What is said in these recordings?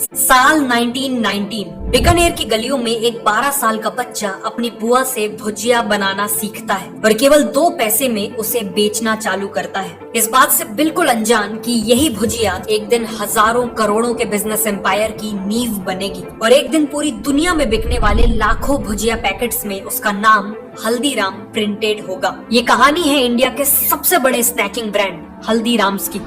साल 1919 बीकानेर की गलियों में एक 12 साल का बच्चा अपनी बुआ से भुजिया बनाना सीखता है और केवल 2 पैसे में उसे बेचना चालू करता है। इस बात से बिल्कुल अनजान कि यही भुजिया एक दिन हजारों करोड़ों के बिजनेस एम्पायर की नींव बनेगी और एक दिन पूरी दुनिया में बिकने वाले लाखों भुजिया पैकेट्स में उसका नाम हल्दीराम प्रिंटेड होगा। ये कहानी है इंडिया के सबसे बड़े स्नैकिंग ब्रांड हल्दीराम्स की।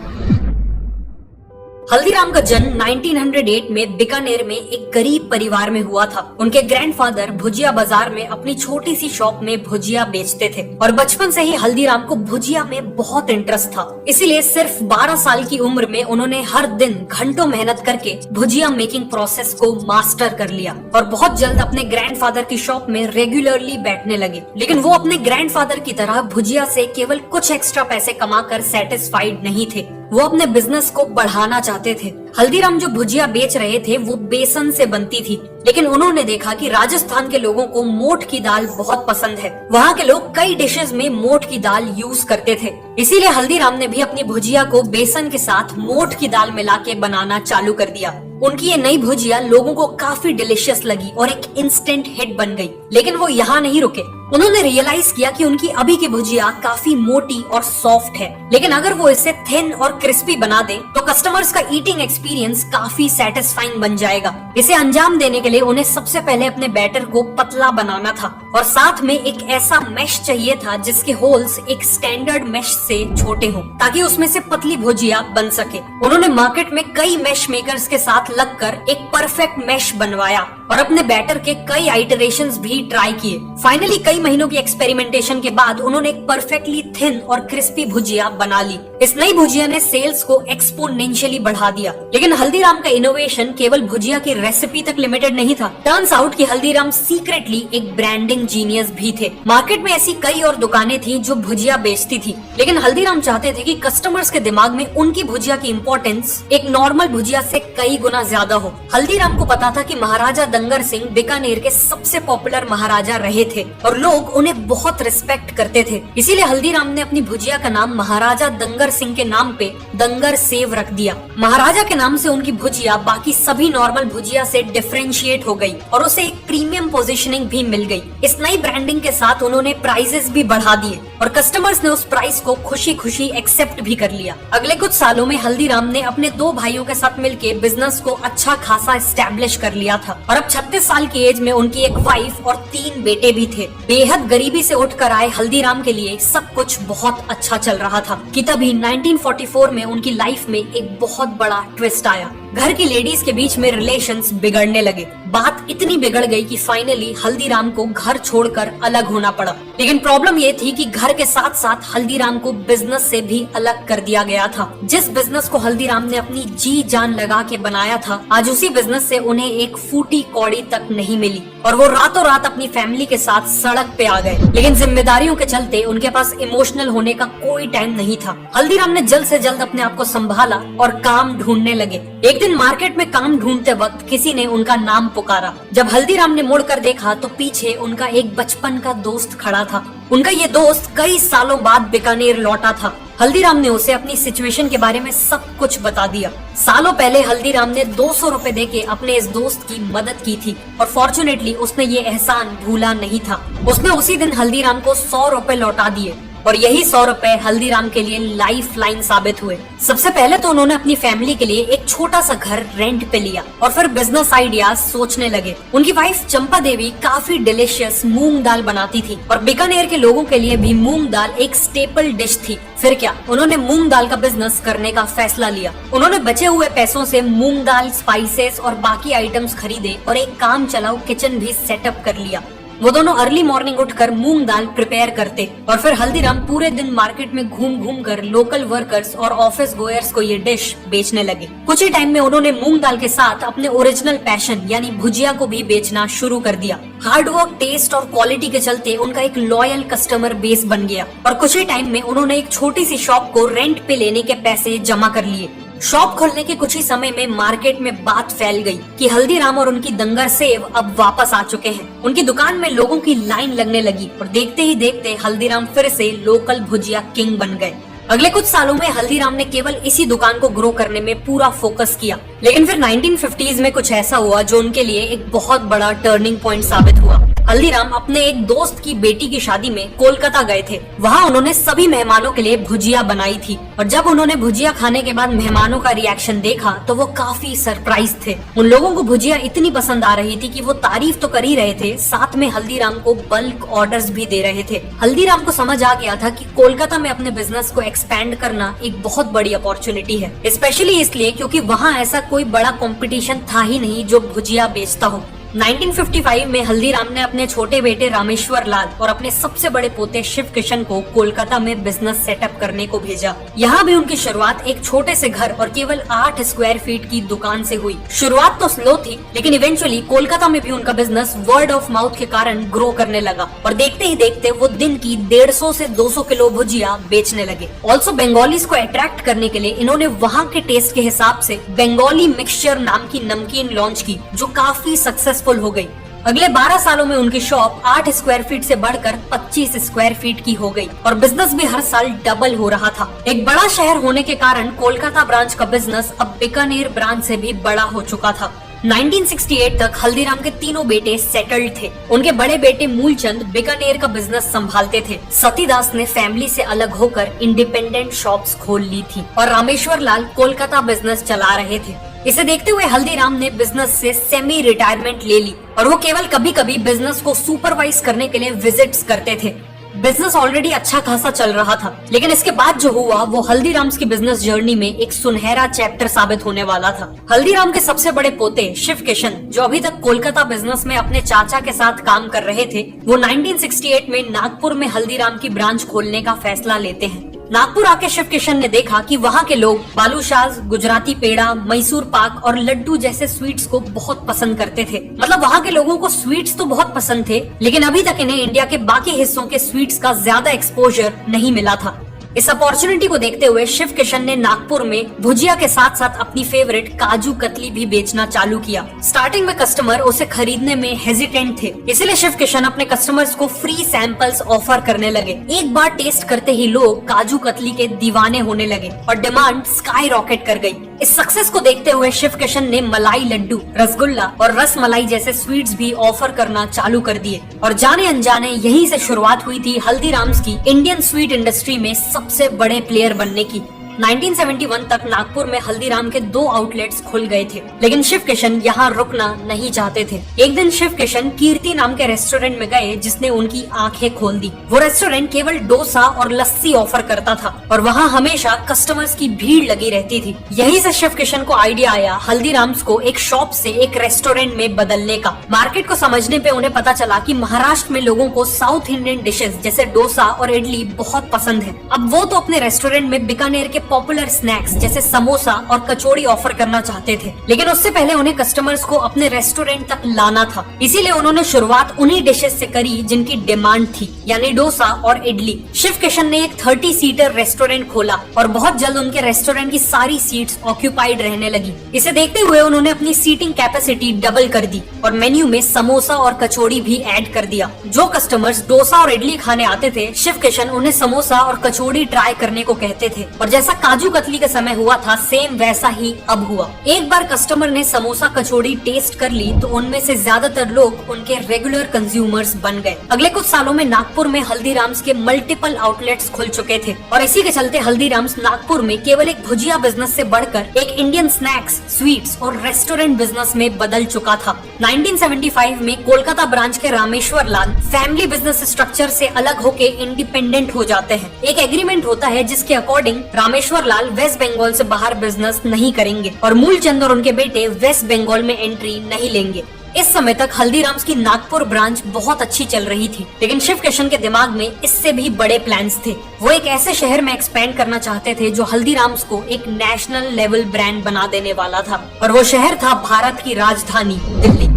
हल्दीराम का जन्म 1908 में बीकानेर में एक गरीब परिवार में हुआ था। उनके ग्रैंडफादर भुजिया बाजार में अपनी छोटी सी शॉप में भुजिया बेचते थे और बचपन से ही हल्दीराम को भुजिया में बहुत इंटरेस्ट था। इसीलिए सिर्फ 12 साल की उम्र में उन्होंने हर दिन घंटों मेहनत करके भुजिया मेकिंग प्रोसेस को मास्टर कर लिया और बहुत जल्द अपने ग्रैंडफादर की शॉप में रेगुलरली बैठने लगे। लेकिन वो अपने ग्रैंडफादर की तरह भुजिया से केवल कुछ एक्स्ट्रा पैसे कमाकर सेटिस्फाइड नहीं थे, वो अपने बिजनेस को बढ़ाना चाहते थे। हल्दीराम जो भुजिया बेच रहे थे वो बेसन से बनती थी, लेकिन उन्होंने देखा कि राजस्थान के लोगों को मोठ की दाल बहुत पसंद है। वहाँ के लोग कई डिशेस में मोठ की दाल यूज करते थे। इसीलिए हल्दीराम ने भी अपनी भुजिया को बेसन के साथ मोठ की दाल मिला के बनाना चालू कर दिया। उनकी ये नई भुजिया लोगों को काफी डिलीशियस लगी और एक इंस्टेंट हिट बन गई। लेकिन वो यहाँ नहीं रुके, उन्होंने रियलाइज किया कि उनकी अभी की भुजिया काफी मोटी और सॉफ्ट है, लेकिन अगर वो इसे थिन और क्रिस्पी बना दे तो कस्टमर्स का ईटिंग एक्सपीरियंस काफी सेटिस्फाइंग बन जाएगा। इसे अंजाम देने के लिए उन्हें सबसे पहले अपने बैटर को पतला बनाना था और साथ में एक ऐसा मैश चाहिए था जिसके होल्स एक स्टैंडर्ड मैश से छोटे हों ताकि उसमें से पतली भुजिया बन सके। उन्होंने मार्केट में कई मैश मेकर्स के साथ लगकर एक परफेक्ट मैश बनवाया और अपने बैटर के कई आइटरेशंस भी ट्राई किए। फाइनली कई महीनों की एक्सपेरिमेंटेशन के बाद उन्होंने एक परफेक्टली थिन और क्रिस्पी भुजिया बना ली। इस नई भुजिया ने सेल्स को एक्सपोनेंशियली बढ़ा दिया। लेकिन हल्दीराम का इनोवेशन केवल भुजिया की रेसिपी तक लिमिटेड नहीं था। टर्न्स आउट कि हल्दीराम सीक्रेटली एक ब्रांडिंग जीनियस भी थे। मार्केट में ऐसी कई और दुकानें थी जो भुजिया बेचती थी, लेकिन हल्दीराम चाहते थे कि कस्टमर्स के दिमाग में उनकी भुजिया की इम्पोर्टेंस एक नॉर्मल भुजिया से कई गुना ज्यादा हो। हल्दीराम को पता था कि महाराजा दंगर सिंह बीकानेर के सबसे पॉपुलर महाराजा रहे थे और लोग उन्हें बहुत रिस्पेक्ट करते थे। इसीलिए हल्दीराम ने अपनी भुजिया का नाम महाराजा दंगर सिंह के नाम पे दंगर सेव रख दिया। महाराजा के नाम से उनकी भुजिया बाकी सभी नॉर्मल भुजिया से डिफरेंशिएट हो गई और उसे एक प्रीमियम पोजीशनिंग भी मिल गई। इस नई ब्रांडिंग के साथ उन्होंने प्राइसेस भी बढ़ा दिए और कस्टमर्स ने उस प्राइस को खुशी खुशी एक्सेप्ट भी कर लिया। अगले कुछ सालों में हल्दीराम ने अपने 2 भाइयों के साथ मिलकर बिजनेस को अच्छा खासा एस्टेब्लिश कर लिया था और अब 36 साल की एज में उनकी एक वाइफ और 3 बेटे भी थे। बेहद गरीबी से उठकर आए हल्दीराम के लिए सब कुछ बहुत अच्छा चल रहा था कि तभी 1944 में उनकी लाइफ में एक बहुत बड़ा ट्विस्ट आया। घर की लेडीज के बीच में रिलेशंस बिगड़ने लगे। बात इतनी बिगड़ गई कि फाइनली हल्दीराम को घर छोड़कर अलग होना पड़ा। लेकिन प्रॉब्लम ये थी कि घर के साथ साथ हल्दीराम को बिजनेस से भी अलग कर दिया गया था। जिस बिजनेस को हल्दीराम ने अपनी जी जान लगा के बनाया था, आज उसी बिजनेस से उन्हें एक फूटी कौड़ी तक नहीं मिली और वो रातों रात अपनी फैमिली के साथ सड़क पे आ गए। लेकिन जिम्मेदारियों के चलते उनके पास इमोशनल होने का कोई टाइम नहीं था। हल्दीराम ने जल्द से जल्द अपने आप को संभाला और काम ढूंढने लगे। एक दिन मार्केट में काम ढूंढते वक्त किसी ने उनका नाम पुकारा। जब हल्दीराम ने मुड़कर देखा तो पीछे उनका एक बचपन का दोस्त खड़ा था। उनका ये दोस्त कई सालों बाद बीकानेर लौटा था। हल्दीराम ने उसे अपनी सिचुएशन के बारे में सब कुछ बता दिया। सालों पहले हल्दीराम ने 200 रुपए देके अपने इस दोस्त की मदद की थी और फॉर्चुनेटली उसने ये एहसान भूला नहीं था। उसने उसी दिन हल्दीराम को 100 रुपए लौटा दिए और यही 100 रुपए हल्दीराम के लिए लाइफ लाइन साबित हुए। सबसे पहले तो उन्होंने अपनी फैमिली के लिए एक छोटा सा घर रेंट पे लिया और फिर बिजनेस आइडियाज सोचने लगे। उनकी वाइफ चंपा देवी काफी डिलीशियस मूंग दाल बनाती थी और बीकानेर के लोगों के लिए भी मूंग दाल एक स्टेपल डिश थी। फिर क्या, उन्होंने मूंग दाल का बिजनेस करने का फैसला लिया। उन्होंने बचे हुए पैसों से मूंग दाल, स्पाइसेस और बाकी आइटम्स खरीदे और एक काम चलाऊ किचन भी सेटअप कर लिया। वो दोनों अर्ली मॉर्निंग उठकर मूंग दाल प्रिपेयर करते और फिर हल्दीराम पूरे दिन मार्केट में घूम घूम कर लोकल वर्कर्स और ऑफिस गोयर्स को ये डिश बेचने लगे। कुछ ही टाइम में उन्होंने मूंग दाल के साथ अपने ओरिजिनल पैशन यानी भुजिया को भी बेचना शुरू कर दिया। हार्डवर्क, टेस्ट और क्वालिटी के चलते उनका एक लॉयल कस्टमर बेस बन गया और कुछ ही टाइम में उन्होंने एक छोटी सी शॉप को रेंट पे लेने के पैसे जमा कर लिए। शॉप खोलने के कुछ ही समय में मार्केट में बात फैल गई कि हल्दीराम और उनकी दंगर सेव अब वापस आ चुके हैं। उनकी दुकान में लोगों की लाइन लगने लगी और देखते ही देखते हल्दीराम फिर से लोकल भुजिया किंग बन गए। अगले कुछ सालों में हल्दीराम ने केवल इसी दुकान को ग्रो करने में पूरा फोकस किया, लेकिन फिर 1950s में कुछ ऐसा हुआ जो उनके लिए एक बहुत बड़ा टर्निंग पॉइंट साबित हुआ। हल्दीराम अपने एक दोस्त की बेटी की शादी में कोलकाता गए थे। वहाँ उन्होंने सभी मेहमानों के लिए भुजिया बनाई थी और जब उन्होंने भुजिया खाने के बाद मेहमानों का रिएक्शन देखा तो वो काफी सरप्राइज थे। उन लोगों को भुजिया इतनी पसंद आ रही थी कि वो तारीफ तो कर ही रहे थे, साथ में हल्दीराम को बल्क ऑर्डर्स भी दे रहे थे। हल्दीराम को समझ आ गया था कि कोलकाता में अपने बिजनेस को एक्सपैंड करना एक बहुत बड़ी अपॉर्चुनिटी है, स्पेशली इसलिए क्योंकि वहाँ ऐसा कोई बड़ा कंपटीशन था ही नहीं जो भुजिया बेचता हो। 1955 में हल्दीराम ने अपने छोटे बेटे रामेश्वर लाल और अपने सबसे बड़े पोते शिव किशन को कोलकाता में बिजनेस सेटअप करने को भेजा। यहाँ भी उनकी शुरुआत एक छोटे से घर और केवल 8 स्क्वायर फीट की दुकान से हुई। शुरुआत तो स्लो थी, लेकिन इवेंचुअली कोलकाता में भी उनका बिजनेस वर्ड ऑफ माउथ के कारण ग्रो करने लगा और देखते ही देखते वो दिन की 150 से 200 किलो भुजिया बेचने लगे। ऑल्सो बंगालीज को अट्रैक्ट करने के लिए इन्होंने वहाँ के टेस्ट के हिसाब से बंगाली मिक्सचर नाम की नमकीन लॉन्च की, जो काफी सक्सेसफुल हो गई। अगले 12 सालों में उनकी शॉप 8 स्क्वायर फीट से बढ़कर 25 स्क्वायर फीट की हो गई और बिजनेस भी हर साल डबल हो रहा था। एक बड़ा शहर होने के कारण कोलकाता ब्रांच का बिजनेस अब बीकानेर ब्रांच से भी बड़ा हो चुका था। 1968 तक हल्दीराम के तीनों बेटे सेटल्ड थे। उनके बड़े बेटे मूलचंद बीकानेर का बिजनेस संभालते थे। सतीदास ने फैमिली से अलग होकर इंडिपेंडेंट शॉप्स खोल ली थी और रामेश्वर लाल कोलकाता बिजनेस चला रहे थे। इसे देखते हुए हल्दीराम ने बिजनेस से सेमी रिटायरमेंट ले ली और वो केवल कभी कभी बिजनेस को सुपरवाइज करने के लिए विजिट्स करते थे। बिजनेस ऑलरेडी अच्छा खासा चल रहा था, लेकिन इसके बाद जो हुआ वो हल्दीराम्स की बिजनेस जर्नी में एक सुनहरा चैप्टर साबित होने वाला था। हल्दीराम के सबसे बड़े पोते शिव किशन, जो अभी तक कोलकाता बिजनेस में अपने चाचा के साथ काम कर रहे थे, वो 1968 में नागपुर में हल्दीराम की ब्रांच खोलने का फैसला लेते हैं। नागपुर आके शिव किशन ने देखा कि वहाँ के लोग बालूशाज, गुजराती पेड़ा, मैसूर पाक और लड्डू जैसे स्वीट्स को बहुत पसंद करते थे। मतलब वहाँ के लोगों को स्वीट्स तो बहुत पसंद थे, लेकिन अभी तक इन्हें इंडिया के बाकी हिस्सों के स्वीट्स का ज्यादा एक्सपोजर नहीं मिला था। इस अपॉर्चुनिटी को देखते हुए शिव किशन ने नागपुर में भुजिया के साथ साथ अपनी फेवरेट काजू कतली भी बेचना चालू किया। स्टार्टिंग में कस्टमर उसे खरीदने में हेजिटेंट थे, इसलिए शिव किशन अपने कस्टमर्स को फ्री सैंपल्स ऑफर करने लगे। एक बार टेस्ट करते ही लोग काजू कतली के दीवाने होने लगे और डिमांड स्काई रॉकेट कर गई। इस सक्सेस को देखते हुए शिव किशन ने मलाई लड्डू, रसगुल्ला और रस मलाई जैसे स्वीट्स भी ऑफर करना चालू कर दिए और जाने अनजाने यहीं से शुरुआत हुई थी हल्दीराम्स की इंडियन स्वीट इंडस्ट्री में सबसे बड़े प्लेयर बनने की। 1971 तक नागपुर में हल्दीराम के 2 आउटलेट्स खुल गए थे, लेकिन शिव किशन यहाँ रुकना नहीं चाहते थे। एक दिन शिव किशन कीर्ति नाम के रेस्टोरेंट में गए, जिसने उनकी आंखें खोल दी। वो रेस्टोरेंट केवल डोसा और लस्सी ऑफर करता था और वहाँ हमेशा कस्टमर्स की भीड़ लगी रहती थी। यहीं से शिव किशन को आइडिया आया हल्दीराम्स को एक शॉप से एक रेस्टोरेंट में बदलने का। मार्केट को समझने पे उन्हें पता चला कि महाराष्ट्र में लोगों को साउथ इंडियन डिशेस जैसे डोसा और इडली बहुत पसंद है। अब वो तो अपने रेस्टोरेंट में बीकानेर के पॉपुलर स्नैक्स जैसे समोसा और कचौड़ी ऑफर करना चाहते थे, लेकिन उससे पहले उन्हें कस्टमर्स को अपने रेस्टोरेंट तक लाना था। इसीलिए उन्होंने शुरुआत उन्हीं डिशेस से करी जिनकी डिमांड थी, यानी डोसा और इडली। शिव किशन ने एक 30 सीटर रेस्टोरेंट खोला और बहुत जल्द उनके रेस्टोरेंट की सारी सीट्स ऑक्यूपाइड रहने लगी। इसे देखते हुए उन्होंने अपनी सीटिंग कैपेसिटी डबल कर दी और मेन्यू में समोसा और कचौड़ी भी ऐड कर दिया। जो कस्टमर्स डोसा और इडली खाने आते थे, शिव किशन उन्हें समोसा और कचौड़ी ट्राई करने को कहते थे और जैसा काजू कतली का समय हुआ था, सेम वैसा ही अब हुआ। एक बार कस्टमर ने समोसा कचौड़ी टेस्ट कर ली तो उनमें से ज्यादातर लोग उनके रेगुलर कंज्यूमर्स बन गए। अगले कुछ सालों में नागपुर में हल्दीराम्स के मल्टीपल आउटलेट्स खुल चुके थे और इसी के चलते हल्दीराम्स नागपुर में केवल एक भुजिया बिजनेस से बढ़कर एक इंडियन स्नैक्स, स्वीट्स और रेस्टोरेंट बिजनेस में बदल चुका था। 1975 में कोलकाता ब्रांच के रामेश्वर लाल फैमिली बिजनेस स्ट्रक्चर से अलग होके इंडिपेंडेंट हो जाते हैं। एक एग्रीमेंट होता है जिसके अकॉर्डिंग रामेश्वर लाल वेस्ट बंगाल से बाहर बिजनेस नहीं करेंगे और मूलचंद और उनके बेटे वेस्ट बंगाल में एंट्री नहीं लेंगे। इस समय तक हल्दीराम्स की नागपुर ब्रांच बहुत अच्छी चल रही थी, लेकिन शिव किशन के दिमाग में इससे भी बड़े प्लान्स थे। वो एक ऐसे शहर में एक्सपेंड करना चाहते थे जो हल्दीराम्स को एक नेशनल लेवल ब्रांड बना देने वाला था और वो शहर था भारत की राजधानी दिल्ली।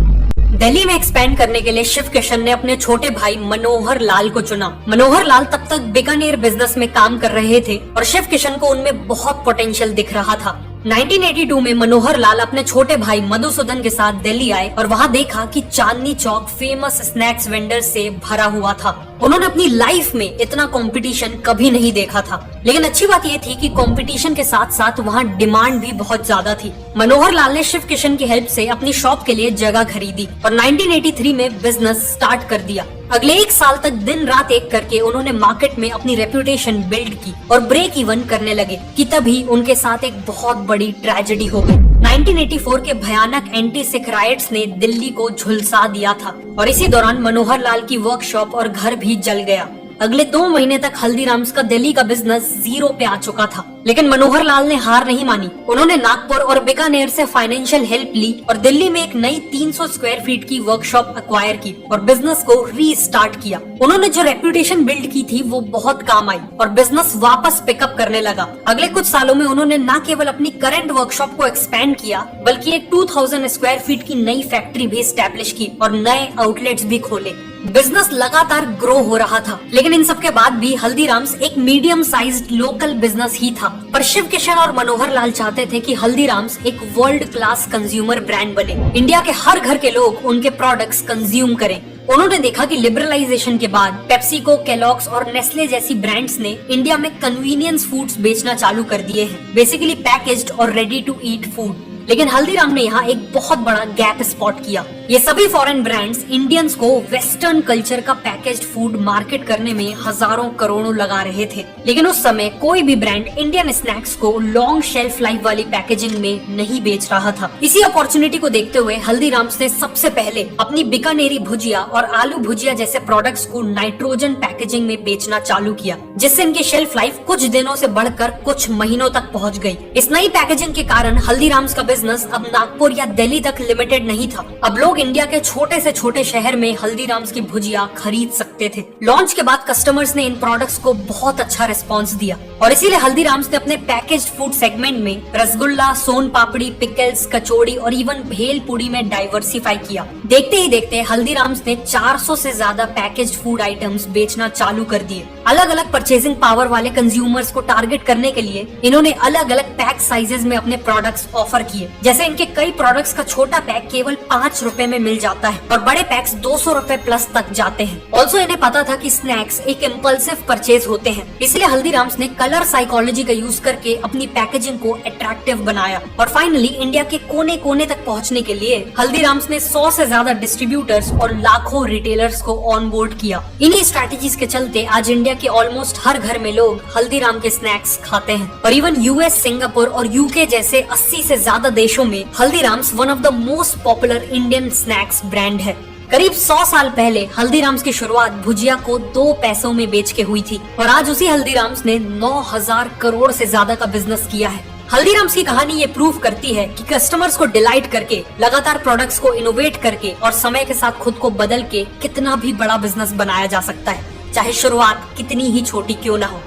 दिल्ली में एक्सपैंड करने के लिए शिव किशन ने अपने छोटे भाई मनोहर लाल को चुना। मनोहर लाल तब तक बीकानेर बिजनेस में काम कर रहे थे और शिव किशन को उनमें बहुत पोटेंशियल दिख रहा था। 1982 में मनोहर लाल अपने छोटे भाई मधुसूदन के साथ दिल्ली आए और वहाँ देखा कि Chandni Chowk famous snacks vendor से भरा हुआ था। उन्होंने अपनी लाइफ में इतना कंपटीशन कभी नहीं देखा था। लेकिन अच्छी बात ये थी कि कंपटीशन के साथ साथ वहाँ डिमांड भी बहुत ज्यादा थी। मनोहर लाल ने शिव किशन की हेल्प से अपनी शॉप के लिए जगह खरीदी और 1983 में बिजनेस स्टार्ट कर दिया। अगले 1 साल तक दिन रात एक करके उन्होंने मार्केट में अपनी रेपुटेशन बिल्ड की और ब्रेक इवन करने लगे कि तभी उनके साथ एक बहुत बड़ी ट्रेजेडी हो गई। 1984 के भयानक एंटी सिख राइट्स ने दिल्ली को झुलसा दिया था और इसी दौरान मनोहर लाल की वर्कशॉप और घर भी जल गया। अगले 2 महीने तक हल्दीराम्स का दिल्ली का बिजनेस जीरो पे आ चुका था। लेकिन मनोहर लाल ने हार नहीं मानी। उन्होंने नागपुर और बीकानेर से फाइनेंशियल हेल्प ली और दिल्ली में एक नई 300 स्क्वायर फीट की वर्कशॉप एक्वायर की और बिजनेस को रीस्टार्ट किया। उन्होंने जो रेपुटेशन बिल्ड की थी वो बहुत काम आई और बिजनेस वापस पिकअप करने लगा। अगले कुछ सालों में उन्होंने न केवल अपनी करंट वर्कशॉप को एक्सपेंड किया बल्कि एक 2000 स्क्वायर फीट की नई फैक्ट्री भी स्टैब्लिश की और नए आउटलेट्स भी खोले। बिजनेस लगातार ग्रो हो रहा था। लेकिन इन सब के बाद भी हल्दीराम्स एक मीडियम साइज्ड लोकल बिजनेस ही था। पर शिव किशन और मनोहर लाल चाहते थे कि हल्दीराम्स एक वर्ल्ड क्लास कंज्यूमर ब्रांड बने, इंडिया के हर घर के लोग उनके प्रोडक्ट्स कंज्यूम करें। उन्होंने देखा कि लिबरलाइजेशन के बाद पेप्सिको, केलॉग्स और नेस्ले जैसी ब्रांड्स ने इंडिया में कन्वीनियंस फूड्स बेचना चालू कर दिए हैं, बेसिकली पैकेज्ड और रेडी टू ईट फूड। लेकिन हल्दीराम ने यहाँ एक बहुत बड़ा गैप स्पॉट किया। ये सभी फॉरेन ब्रांड्स इंडियंस को वेस्टर्न कल्चर का पैकेज्ड फूड मार्केट करने में हजारों करोड़ों लगा रहे थे। लेकिन उस समय कोई भी ब्रांड इंडियन स्नैक्स को लॉन्ग शेल्फ लाइफ वाली पैकेजिंग में नहीं बेच रहा था। इसी अपॉर्चुनिटी को देखते हुए हल्दीराम्स ने सबसे पहले अपनी बीकानेरी भुजिया और आलू भुजिया जैसे प्रोडक्ट्स को नाइट्रोजन पैकेजिंग में बेचना चालू किया, जिससे इनकी शेल्फ लाइफ कुछ दिनों से बढ़कर कुछ महीनों तक पहुँच गयी। इस नई पैकेजिंग के कारण हल्दीराम्स का बिजनेस अब नागपुर या दिल्ली तक लिमिटेड नहीं था। अब लोग इंडिया के छोटे से छोटे शहर में हल्दीराम्स की भुजिया खरीद सकते थे। लॉन्च के बाद कस्टमर्स ने इन प्रोडक्ट्स को बहुत अच्छा रिस्पांस दिया और इसीलिए हल्दीराम्स ने अपने पैकेज्ड फूड सेगमेंट में रसगुल्ला, सोन पापड़ी, पिकल्स, कचौड़ी और इवन भेल पूड़ी में डाइवर्सिफाई किया। देखते ही देखते हल्दीराम्स ने 400 से ज्यादा पैकेज्ड फूड आइटम्स बेचना चालू कर दिए। अलग अलग परचेजिंग पावर वाले कंज्यूमर्स को टारगेट करने के लिए इन्होंने अलग अलग पैक साइजेस में अपने प्रोडक्ट्स ऑफर किए। जैसे इनके कई प्रोडक्ट्स का छोटा पैक केवल 5 रुपए में मिल जाता है और बड़े पैक्स 200 रुपए प्लस तक जाते हैं। ऑल्सो इन्हें पता था कि स्नैक्स एक इम्पल्सिव परचेज होते हैं, इसलिए हल्दीराम्स ने कलर साइकोलॉजी का यूज करके अपनी पैकेजिंग को अट्रैक्टिव बनाया और फाइनली इंडिया के कोने कोने तक पहुंचने के लिए हल्दीराम्स ने 100 से ज्यादा डिस्ट्रीब्यूटर्स और लाखों रिटेलर्स को ऑन बोर्ड किया। इन्हीं स्ट्रैटेजीज के चलते आज इंडिया के ऑलमोस्ट हर घर में लोग हल्दीराम के स्नैक्स खाते हैं और इवन यूएस, सिंगापुर और यूके जैसे 80 से ज्यादा देशों में Haldiram's one of the most popular Indian snacks brand है। करीब 100 साल पहले हल्दीराम्स की शुरुआत भुजिया को 2 पैसों में बेच के हुई थी और आज उसी हल्दीराम्स ने 9000 करोड़ से ज्यादा का बिजनेस किया है। हल्दीराम्स की कहानी ये प्रूव करती है कि कस्टमर्स को डिलाइट करके, लगातार प्रोडक्ट्स को इनोवेट करके और समय के साथ खुद को बदल के कितना भी बड़ा बिजनेस बनाया जा सकता है, चाहे शुरुआत कितनी ही छोटी क्यों ना हो।